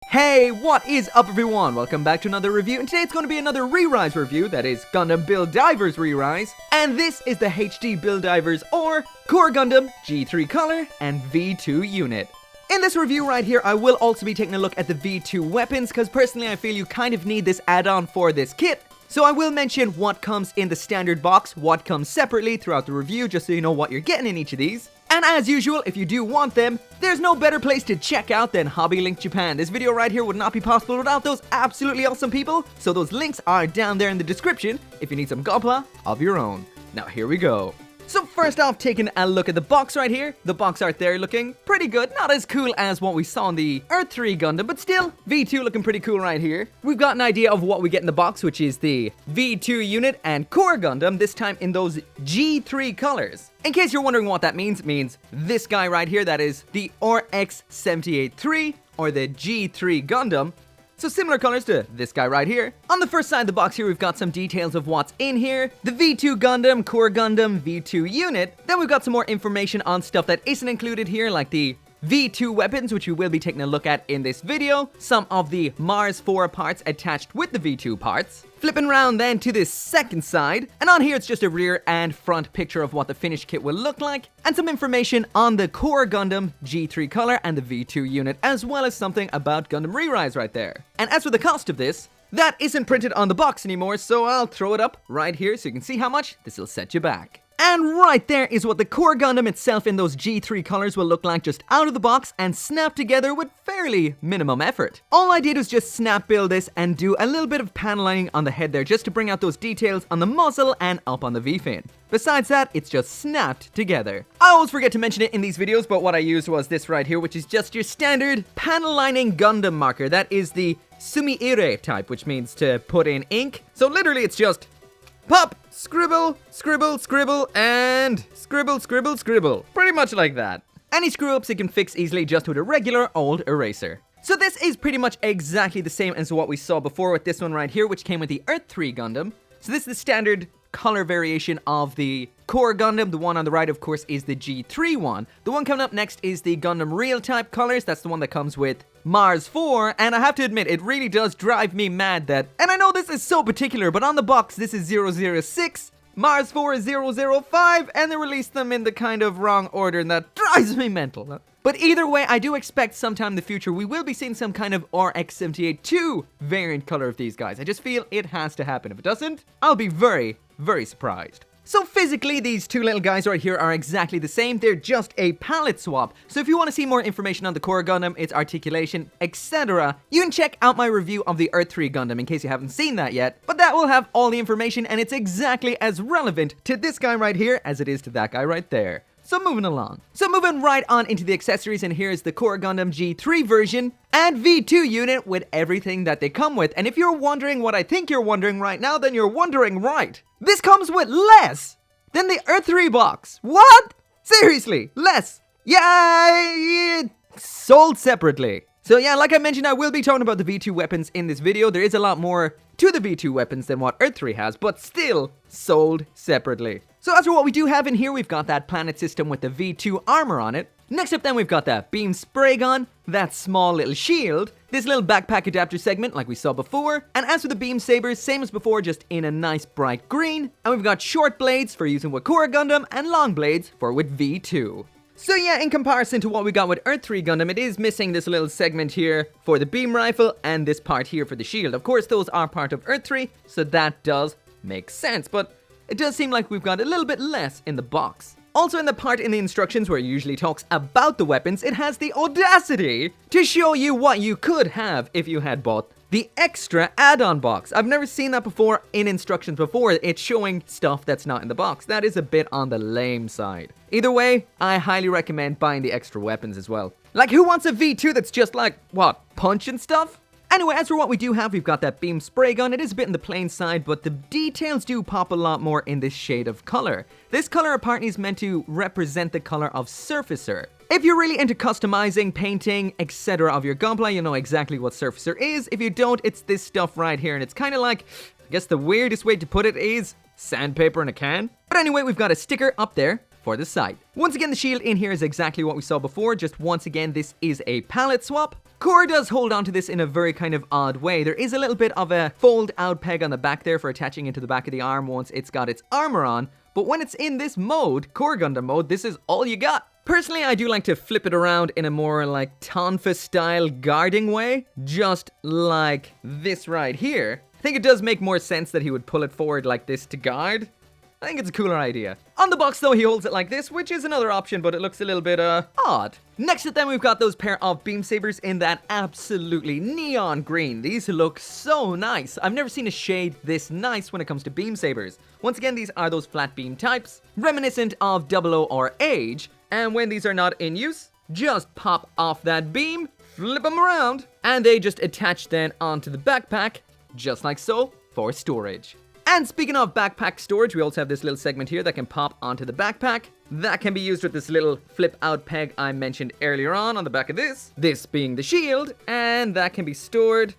Hey, what is up everyone? Welcome back to another review, and today it's going to be another Re-Rise review, that is Gundam Build Divers Re-Rise, and this is the HD Build Divers or Core Gundam G3 Color and V2 unit. In this review right here, I will also be taking a look at the V2 weapons, because personally I feel you kind of need this add-on for this kit. So I will mention what comes in the standard box, what comes separately throughout the review, just so you know what you're getting in each of these. And as usual, if you do want them, there's no better place to check out than Hobby Link Japan. This video right here would not be possible without those absolutely awesome people, so those links are down there in the description if you need some gunpla of your own. Now here we go. So first off, taking a look at the box right here. The box art there looking pretty good. Not as cool as what we saw in the Earth 3 Gundam, but still, V2 looking pretty cool right here. We've got an idea of what we get in the box, which is the V2 unit and Core Gundam, this time in those G3 colors. In case you're wondering what that means, it means this guy right here, that is the RX-78-3, or the G3 Gundam. So similar colors to this guy right here. On the first side of the box here, we've got some details of what's in here. The V2 Gundam, Core Gundam, V2 unit. Then we've got some more information on stuff that isn't included here, like the V2 weapons, which we will be taking a look at in this video. Some of the Mars 4 parts attached with the V2 parts. Flipping around then to this second side, and on here it's just a rear and front picture of what the finished kit will look like, and some information on the Core Gundam G3 Color and the V2 unit, as well as something about Gundam Re-Rise right there. And as for the cost of this, that isn't printed on the box anymore, so I'll throw it up right here so you can see how much this will set you back. And right there is what the Core Gundam itself in those G3 colors will look like just out of the box and snapped together with fairly minimum effort. All I did was just snap build this and do a little bit of panel lining on the head there just to bring out those details on the muzzle and up on the V-fin. Besides that, it's just snapped together. I always forget to mention it in these videos, but what I used was this right here, which is just your standard panel lining Gundam marker. That is the Sumiire type, which means to put in ink. So literally it's just pop, scribble, scribble, scribble, and scribble, scribble, scribble. Pretty much like that. Any screw-ups you can fix easily just with a regular old eraser. So this is pretty much exactly the same as what we saw before with this one right here, which came with the Earth 3 Gundam. So this is the standard color variation of the Core Gundam. The one on the right, of course, is the G3 one. The one coming up next is the Gundam Real type colors. That's the one that comes with Mars 4, and I have to admit, it really does drive me mad that, and I know this is so particular, but on the box this is 006, Mars 4 is 005, and they released them in the kind of wrong order, and that drives me mental. But either way, I do expect sometime in the future we will be seeing some kind of RX-78-2 variant color of these guys. I just feel it has to happen. If it doesn't, I'll be very, very surprised. So physically, these two little guys right here are exactly the same. They're just a palette swap. So if you want to see more information on the Core Gundam, its articulation, etc., you can check out my review of the Earth 3 Gundam in case you haven't seen that yet. But that will have all the information, and it's exactly as relevant to this guy right here as it is to that guy right there. So moving along. So moving right on into the accessories, and here's the Core Gundam G3 version and V2 unit with everything that they come with. And if you're wondering what I think you're wondering right now, then you're wondering right. This comes with less than the Earth 3 box. What? Seriously, less. Yeah, sold separately. So yeah, like I mentioned, I will be talking about the V2 weapons in this video. There is a lot more to the V2 weapons than what Earth 3 has, but still sold separately. So as for what we do have in here, we've got that planet system with the V2 armor on it. Next up then we've got that beam spray gun, that small little shield, this little backpack adapter segment like we saw before, and as for the beam sabers, same as before, just in a nice bright green, and we've got short blades for using with Core Gundam and long blades for with V2. So yeah, in comparison to what we got with Earth 3 Gundam, it is missing this little segment here for the beam rifle and this part here for the shield. Of course, those are part of Earth 3, so that does make sense, but it does seem like we've got a little bit less in the box. Also in the part in the instructions where it usually talks about the weapons, it has the audacity to show you what you could have if you had bought the extra add-on box. I've never seen that before in instructions before. It's showing stuff that's not in the box. That is a bit on the lame side. Either way, I highly recommend buying the extra weapons as well. Like, who wants a V2 that's just like, what, punch and stuff? Anyway, as for what we do have, we've got that beam spray gun. It is a bit in the plain side, but the details do pop a lot more in this shade of color. This color apparently is meant to represent the color of Surfacer. If you're really into customizing, painting, etc. of your gunpla, you know exactly what Surfacer is. If you don't, it's this stuff right here, and it's kind of like, I guess the weirdest way to put it is sandpaper in a can. But anyway, we've got a sticker up there for the site. Once again, the shield in here is exactly what we saw before, just once again, this is a palette swap. Core does hold onto this in a very kind of odd way. There is a little bit of a fold out peg on the back there for attaching into the back of the arm once it's got its armor on, but when it's in this mode, Core Gundam mode, this is all you got. Personally, I do like to flip it around in a more like Tonfa style guarding way, just like this right here. I think it does make more sense that he would pull it forward like this to guard. I think it's a cooler idea. On the box though, he holds it like this, which is another option, but it looks a little bit, odd. Next up then, we've got those pair of beam sabers in that absolutely neon green. These look so nice. I've never seen a shade this nice when it comes to beam sabers. Once again, these are those flat beam types, reminiscent of 00 or Age, and when these are not in use, just pop off that beam, flip them around, and they just attach then onto the backpack, just like so, for storage. And speaking of backpack storage, we also have this little segment here that can pop onto the backpack. That can be used with this little flip out peg I mentioned earlier on the back of this being the shield, and that can be stored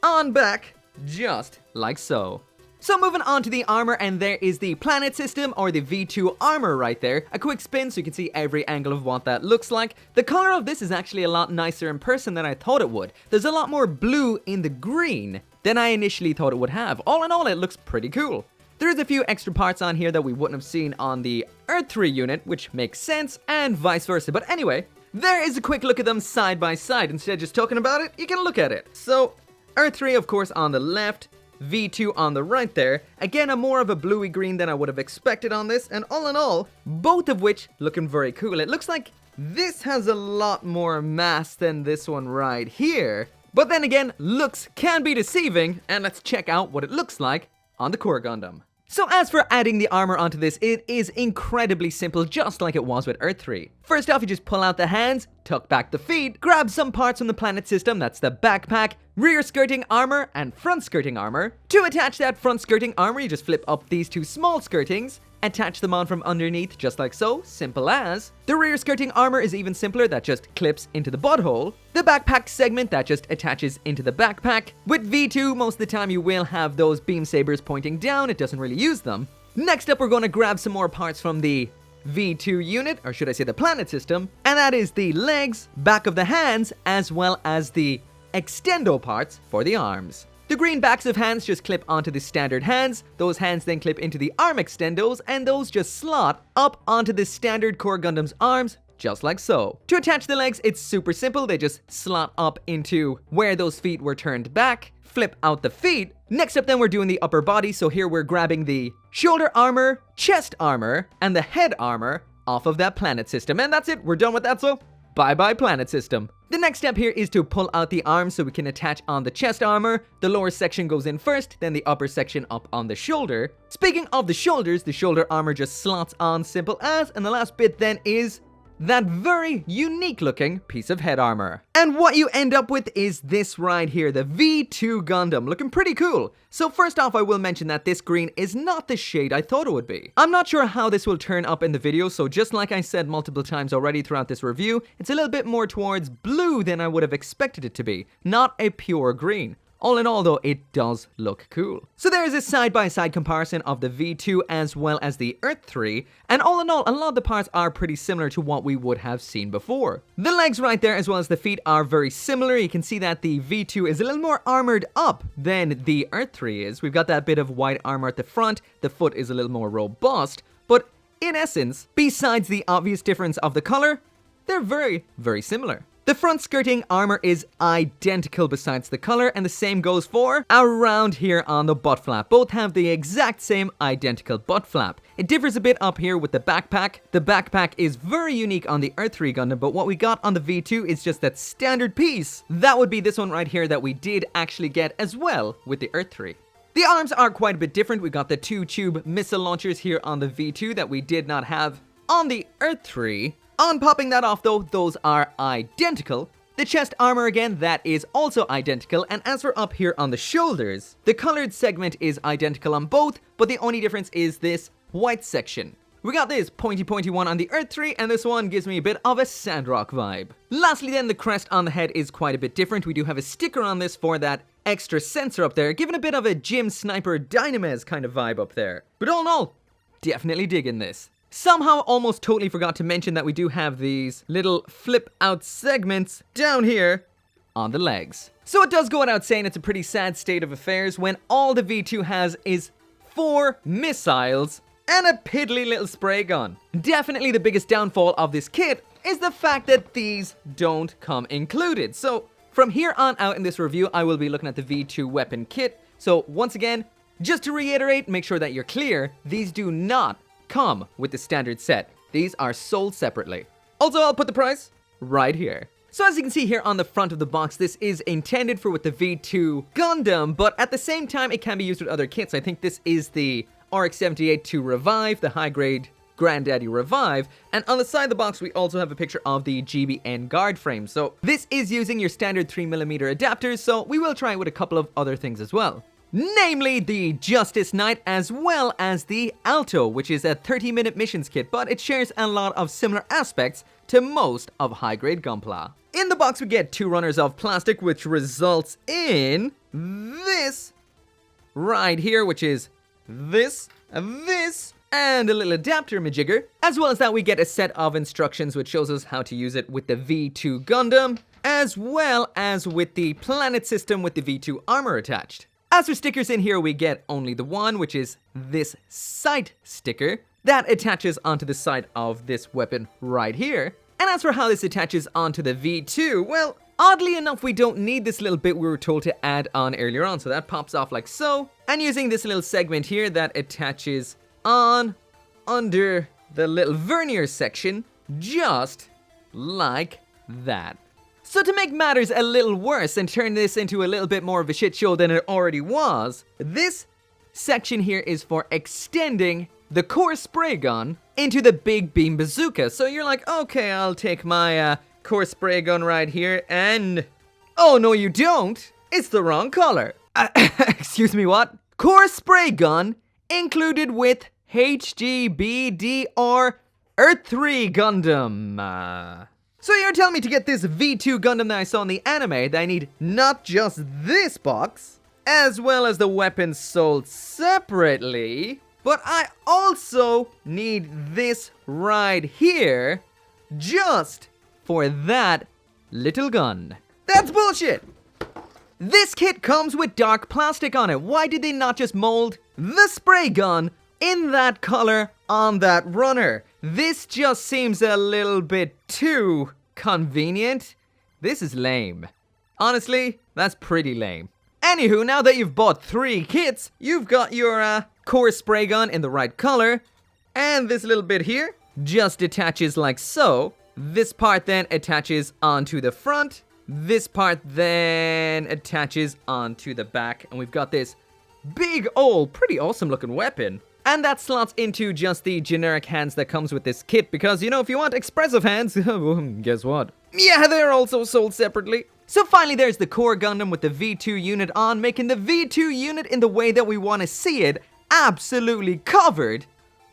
on back, just like so. So moving on to the armor, and there is the planet system, or the V2 armor right there. A quick spin so you can see every angle of what that looks like. The color of this is actually a lot nicer in person than I thought it would. There's a lot more blue in the green than I initially thought it would have. All in all, it looks pretty cool. There's a few extra parts on here that we wouldn't have seen on the Earth 3 unit, which makes sense, and vice versa. But anyway, there is a quick look at them side by side. Instead of just talking about it, you can look at it. So, Earth 3, of course, on the left, V2 on the right there. Again, a more of a bluey green than I would have expected on this, and all in all, both of which looking very cool. It looks like this has a lot more mass than this one right here. But then again, looks can be deceiving, and let's check out what it looks like on the Core Gundam. So as for adding the armor onto this, it is incredibly simple, just like it was with Earth 3. First off, you just pull out the hands, tuck back the feet, grab some parts from the planet system, that's the backpack, rear skirting armor, and front skirting armor. To attach that front skirting armor, you just flip up these two small skirtings, attach them on from underneath, just like so, simple as. The rear skirting armor is even simpler, that just clips into the butthole. The backpack segment, that just attaches into the backpack. With V2, most of the time you will have those beam sabers pointing down, it doesn't really use them. Next up, we're going to grab some more parts from the V2 unit, or should I say the planet system, and that is the legs, back of the hands, as well as the extendo parts for the arms. The green backs of hands just clip onto the standard hands, those hands then clip into the arm extendos, and those just slot up onto the standard Core Gundam's arms, just like so. To attach the legs, it's super simple, they just slot up into where those feet were turned back, flip out the feet. Next up then we're doing the upper body, so here we're grabbing the shoulder armor, chest armor, and the head armor off of that planet system, and that's it, we're done with that, so bye-bye planet system. The next step here is to pull out the arms so we can attach on the chest armor. The lower section goes in first, then the upper section up on the shoulder. Speaking of the shoulders, the shoulder armor just slots on simple as, and the last bit then is that very unique looking piece of head armor. And what you end up with is this right here, the V2 Gundam, looking pretty cool. So first off, I will mention that this green is not the shade I thought it would be. I'm not sure how this will turn up in the video, so just like I said multiple times already throughout this review, it's a little bit more towards blue than I would have expected it to be, not a pure green. All in all though, it does look cool. So there is a side-by-side comparison of the V2 as well as the Earth 3, and all in all, a lot of the parts are pretty similar to what we would have seen before. The legs right there as well as the feet are very similar. You can see that the V2 is a little more armored up than the Earth 3 is. We've got that bit of white armor at the front, the foot is a little more robust, but in essence, besides the obvious difference of the color, they're very, very similar. The front skirting armor is identical besides the color, and the same goes for around here on the butt flap. Both have the exact same identical butt flap. It differs a bit up here with the backpack. The backpack is very unique on the Earth 3 Gundam, but what we got on the V2 is just that standard piece. That would be this one right here that we did actually get as well with the Earth 3. The arms are quite a bit different. We got the 2-tube missile launchers here on the V2 that we did not have on the Earth 3. On popping that off though, those are identical. The chest armor again, that is also identical, and as for up here on the shoulders, the colored segment is identical on both, but the only difference is this white section. We got this pointy one on the Earth 3, and this one gives me a bit of a Sandrock vibe. Lastly then, the crest on the head is quite a bit different. We do have a sticker on this for that extra sensor up there, giving a bit of a Gym Sniper Dynamez kind of vibe up there. But all in all, definitely digging this. Somehow almost totally forgot to mention that we do have these little flip out segments down here on the legs. So it does go without saying it's a pretty sad state of affairs when all the V2 has is 4 missiles and a piddly little spray gun. Definitely the biggest downfall of this kit is the fact that these don't come included. So from here on out in this review, I will be looking at the V2 weapon kit. So once again, just to reiterate, make sure that you're clear, these do not come with the standard set. These are sold separately. Also, I'll put the price right here. So as you can see here on the front of the box, this is intended for with the V2 Gundam, but at the same time, it can be used with other kits. I think this is the RX-78 to Revive, the high-grade Granddaddy Revive, and on the side of the box we also have a picture of the GBN guard frame. So this is using your standard 3mm adapters, so we will try it with a couple of other things as well. Namely the Justice Knight as well as the Alto, which is a 30-minute missions kit, but it shares a lot of similar aspects to most of high-grade gunpla. In the box we get 2 runners of plastic, which results in this right here, which is this, and a little adapter majigger. As well as that, we get a set of instructions which shows us how to use it with the V2 Gundam, as well as with the planet system with the V2 armor attached. As for stickers in here, we get only the one, which is this sight sticker that attaches onto the side of this weapon right here. And as for how this attaches onto the V2, well, oddly enough, we don't need this little bit we were told to add on earlier on. So that pops off like so. And using this little segment here that attaches on under the little vernier section, just like that. So to make matters a little worse and turn this into a little bit more of a shit show than it already was, this section here is for extending the core spray gun into the big beam bazooka. So you're like, okay, I'll take my core spray gun right here and... oh, no you don't! It's the wrong color. Excuse me, what? Core spray gun included with HGBD or Earth 3 Gundam. So you're telling me to get this V2 Gundam that I saw in the anime that I need not just this box, as well as the weapons sold separately, but I also need this right here just for that little gun. That's bullshit! This kit comes with dark plastic on it. Why did they not just mold the spray gun in that color on that runner? This just seems a little bit too convenient. This is lame. Honestly, that's pretty lame. Anywho, now that you've bought 3 kits, you've got your core spray gun in the right color, and this little bit here just attaches like so. This part then attaches onto the front. This part then attaches onto the back, and we've got this big old, pretty awesome looking weapon. And that slots into just the generic hands that comes with this kit, because, you know, if you want expressive hands, guess what? Yeah, they're also sold separately. So finally, there's the core Gundam with the V2 unit on, making the V2 unit in the way that we want to see it, absolutely covered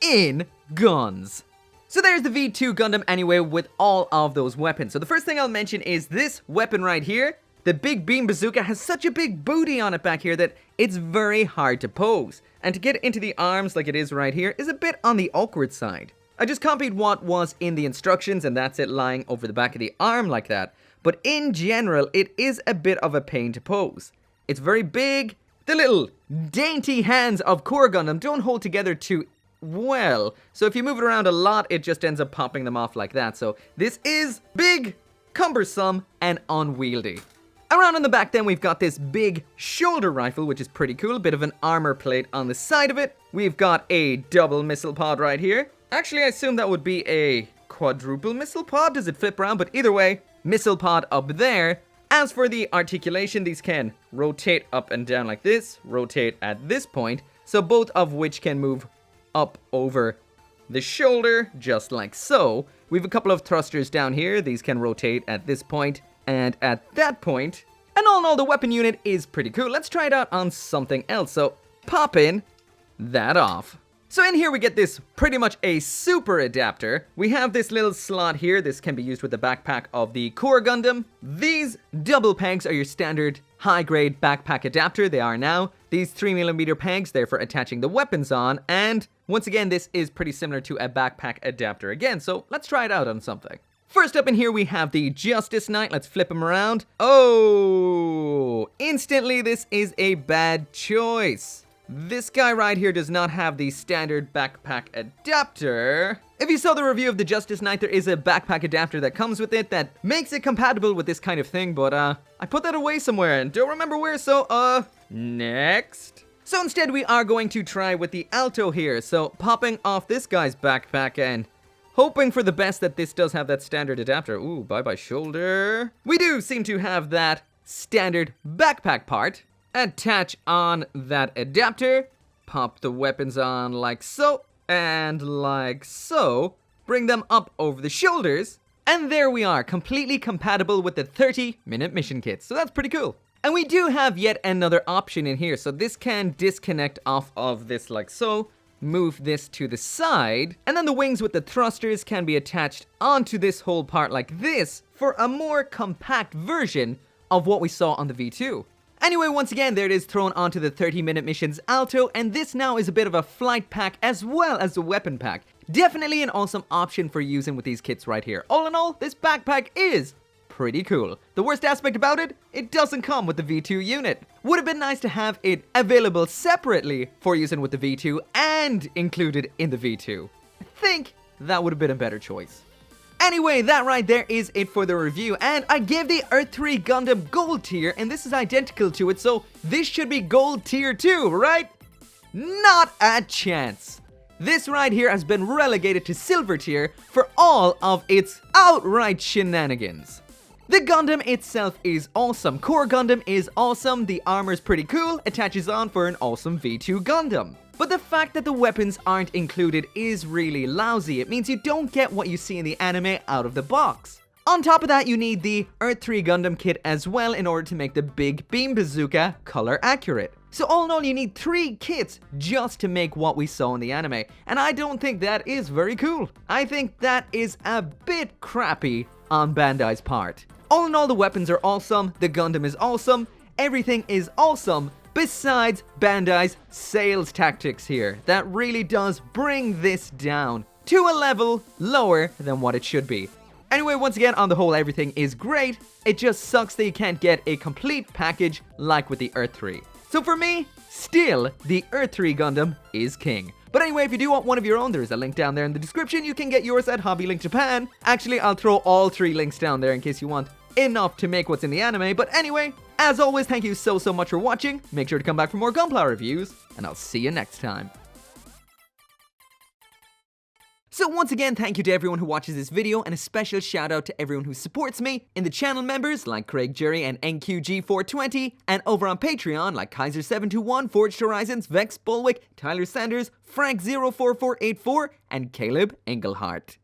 in guns. So there's the V2 Gundam anyway with all of those weapons. So the first thing I'll mention is this weapon right here. The big beam bazooka has such a big booty on it back here that it's very hard to pose. And to get into the arms like it is right here is a bit on the awkward side. I just copied what was in the instructions and that's it lying over the back of the arm like that. But in general, it is a bit of a pain to pose. It's very big. The little dainty hands of Core Gundam don't hold together too well. So if you move it around a lot, it just ends up popping them off like that. So this is big, cumbersome, and unwieldy. Around on the back then, we've got this big shoulder rifle, which is pretty cool. A bit of an armor plate on the side of it. We've got a double missile pod right here. Actually, I assume that would be a quadruple missile pod. Does it flip around? But either way, missile pod up there. As for the articulation, these can rotate up and down like this. Rotate at this point. So both of which can move up over the shoulder, just like so. We have a couple of thrusters down here. These can rotate at this point and at that point. And all in all, the weapon unit is pretty cool. Let's try it out on something else. So popping that off. So in here we get this pretty much a super adapter. We have this little slot here. This can be used with the backpack of the Core Gundam. These double pegs are your standard high-grade backpack adapter. They are now. These 3mm pegs, they're for attaching the weapons on. And once again, this is pretty similar to a backpack adapter again. So let's try it out on something. First up in here we have the Justice Knight. Let's flip him around. Oh, instantly this is a bad choice. This guy right here does not have the standard backpack adapter. If you saw the review of the Justice Knight, there is a backpack adapter that comes with it that makes it compatible with this kind of thing, but I put that away somewhere and don't remember where, so next. So instead we are going to try with the Alto here, so popping off this guy's backpack and hoping for the best that this does have that standard adapter. Ooh, bye-bye shoulder. We do seem to have that standard backpack part. Attach on that adapter, pop the weapons on like so, and like so, bring them up over the shoulders, and there we are, completely compatible with the 30-minute mission kit, so that's pretty cool. And we do have yet another option in here, so this can disconnect off of this like so, move this to the side, and then the wings with the thrusters can be attached onto this whole part like this for a more compact version of what we saw on the V2. Anyway, once again, there it is thrown onto the 30-minute missions Alto, and this now is a bit of a flight pack as well as a weapon pack. Definitely an awesome option for using with these kits right here. All in all, this backpack is pretty cool. The worst aspect about it, it doesn't come with the V2 unit. Would have been nice to have it available separately for using with the V2 and included in the V2. I think that would have been a better choice. Anyway, that right there is it for the review, and I gave the Earth 3 Gundam Gold tier, and this is identical to it, so this should be Gold tier 2, right? Not a chance. This right here has been relegated to Silver tier for all of its outright shenanigans. The Gundam itself is awesome, Core Gundam is awesome, the armor's pretty cool, attaches on for an awesome V2 Gundam. But the fact that the weapons aren't included is really lousy. It means you don't get what you see in the anime out of the box. On top of that, you need the Earth 3 Gundam kit as well in order to make the big beam bazooka color accurate. So all in all, you need 3 kits just to make what we saw in the anime. And I don't think that is very cool. I think that is a bit crappy on Bandai's part. All in all, the weapons are awesome, the Gundam is awesome, everything is awesome, besides Bandai's sales tactics here. That really does bring this down to a level lower than what it should be. Anyway, once again, on the whole, everything is great. It just sucks that you can't get a complete package like with the Earth 3. So for me, still, the Earth 3 Gundam is king. But anyway, if you do want one of your own, there is a link down there in the description. You can get yours at HobbyLink Japan. Actually, I'll throw all 3 links down there in case you want enough to make what's in the anime. But anyway, as always, thank you so much for watching. Make sure to come back for more gunpla reviews, and I'll see you next time. So once again, thank you to everyone who watches this video, and a special shout out to everyone who supports me in the channel members like Craig Jury and NQG420, and over on Patreon like Kaiser721, Forged Horizons, Vex Bulwick, Tyler Sanders, Frank04484, and Caleb Engelhart.